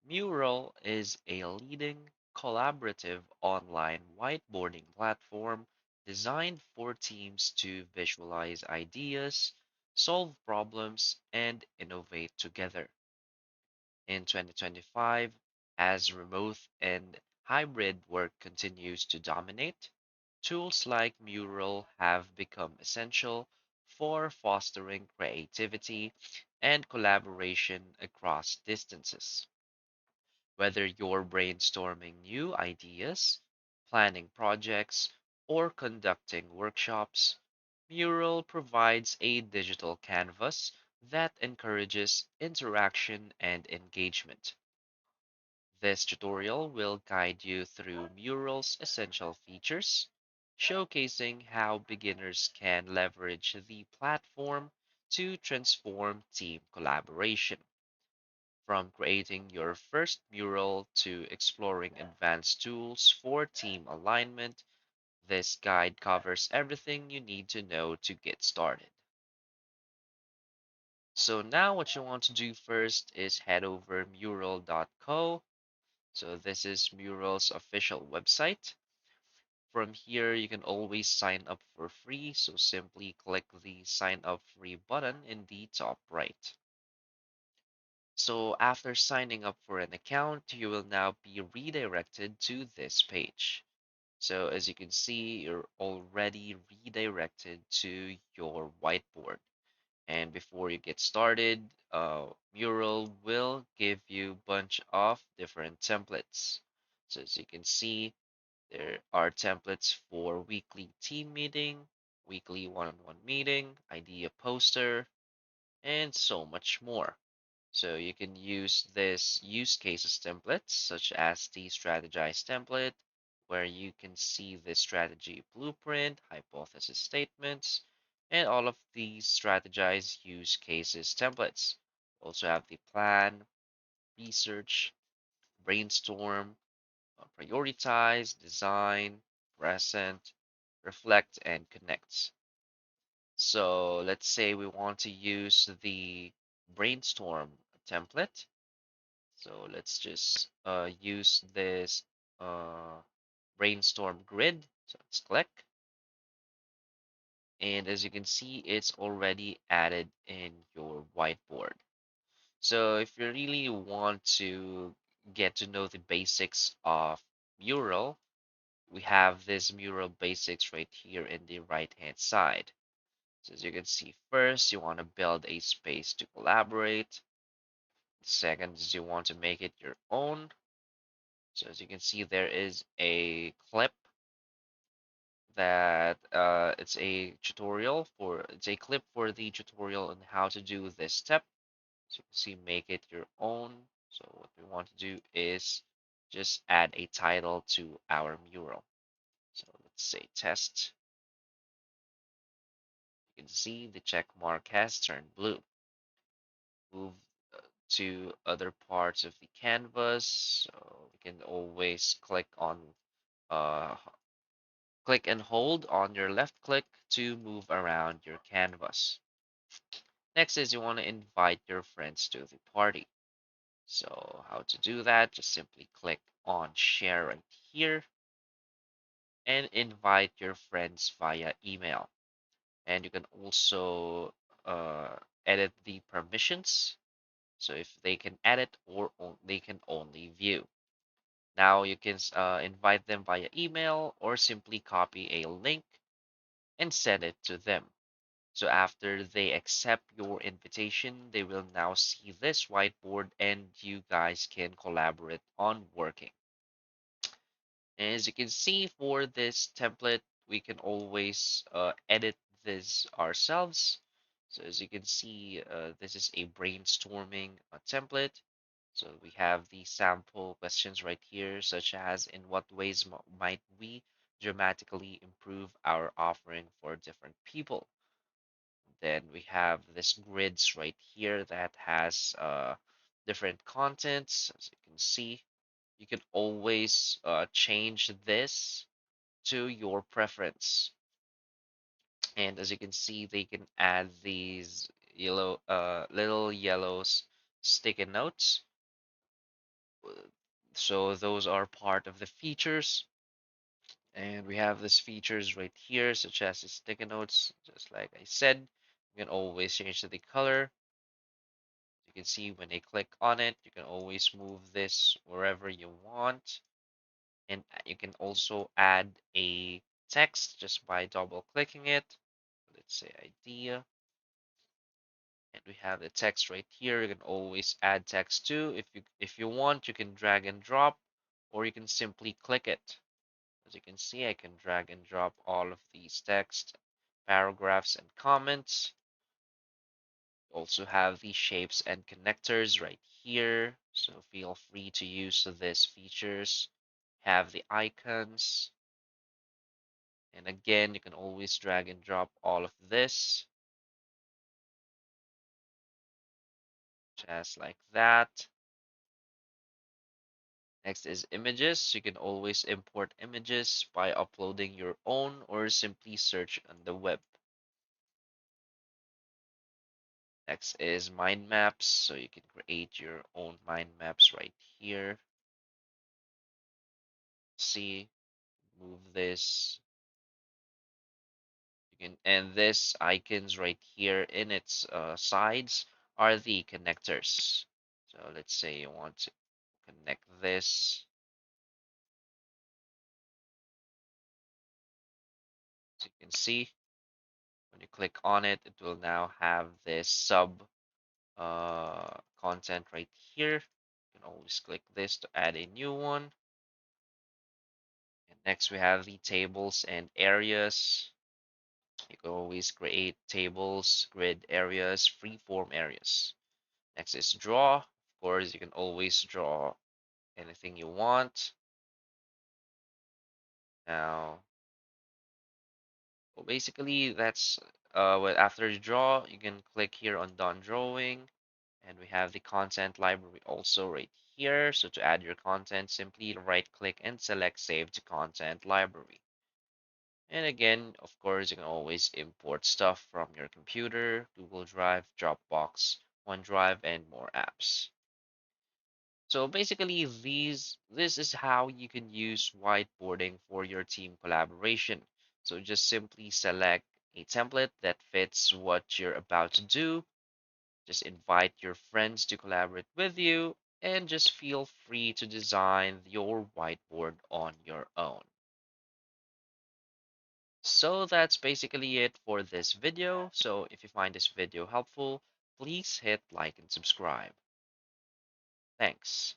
Mural is a leading collaborative online whiteboarding platform designed for teams to visualize ideas, solve problems, and innovate together. In 2025, as remote and hybrid work continues to dominate, tools like Mural have become essential for fostering creativity and collaboration across distances. Whether you're brainstorming new ideas, planning projects, or conducting workshops, Mural provides a digital canvas that encourages interaction and engagement. This tutorial will guide you through Mural's essential features, showcasing how beginners can leverage the platform to transform team collaboration. From creating your first mural to exploring advanced tools for team alignment, this guide covers everything you need to know to get started. So now what you want to do first is head over mural.co. So this is Mural's official website. From here, you can always sign up for free. So simply click the sign up free button in the top right. So after signing up for an account, you will now be redirected to this page. So as you can see, you're already redirected to your whiteboard. And before you get started, Mural will give you a bunch of different templates. So as you can see, there are templates for weekly team meeting, weekly one-on-one meeting, idea poster, and so much more. So you can use this use cases templates, such as the strategize template, where you can see the strategy blueprint, hypothesis statements, and all of these strategize use cases templates. Also have the plan, research, brainstorm, prioritize, design, present, reflect, and connect. So let's say we want to use the brainstorm template. So let's just use this uh, brainstorm grid. So let's click. And as you can see, it's already added in your whiteboard. So if you really want to get to know the basics of Mural, we have this Mural basics right here in the right hand side. So as you can see, first you want to build a space to collaborate. Second is you want to make it your own. So as you can see, there is a clip that it's a clip for the tutorial on how to do this step. So you can see make it your own. So what we want to do is just add a title to our mural. So let's say test. You can see the check mark has turned blue. Move to other parts of the canvas. So we can always uh, click and hold on your left click to move around your canvas. Next is you want to invite your friends to the party. So how to do that? Just simply click on share right here and invite your friends via email. And you can also edit the permissions. So if they can edit or they can only view. Now you can invite them via email or simply copy a link and send it to them. So after they accept your invitation, they will now see this whiteboard and you guys can collaborate on working. And as you can see for this template, we can always edit this ourselves. So as you can see, this is a brainstorming template. So we have the sample questions right here, such as in what ways might we dramatically improve our offering for different people. Then we have this grids right here that has different contents. As you can see, you can always change this to your preference. And as you can see, they can add these little yellow sticky notes So those are part of the features. And we have these features right here, such as the sticky notes, just like I said. You can always change the color. You can see when I click on it, you can always move this wherever you want. And you can also add a text just by double clicking it. Let's say idea. And we have the text right here. You can always add text too. If you want, you can drag and drop, or you can simply click it. As you can see, I can drag and drop all of these text, paragraphs, and comments. Also have the shapes and connectors right here, so feel free to use these features. Have the icons, and again, you can always drag and drop all of this, just like that. Next is images. You can always import images by uploading your own or simply search on the web. Next is mind maps. So you can create your own mind maps right here. See, move this. You can, and this icons right here in its sides are the connectors. So let's say you want to connect this. So you can see when you click on it, it will now have this sub content right here. You can always click this to add a new one. And next we have the tables and areas. You can always create tables, grid areas, freeform areas. Next is draw. Of course, you can always draw anything you want. Now, well, basically that's well, after you draw, you can click here on done drawing, and we have the content library also right here. So to add your content, simply right click and select save to content library. And again, of course, you can always import stuff from your computer, Google Drive, Dropbox, OneDrive, and more apps. So basically, this is how you can use whiteboarding for your team collaboration. So just simply select a template that fits what you're about to do. Just invite your friends to collaborate with you, and just feel free to design your whiteboard on your own. So that's basically it for this video. So if you find this video helpful, please hit like and subscribe. Thanks.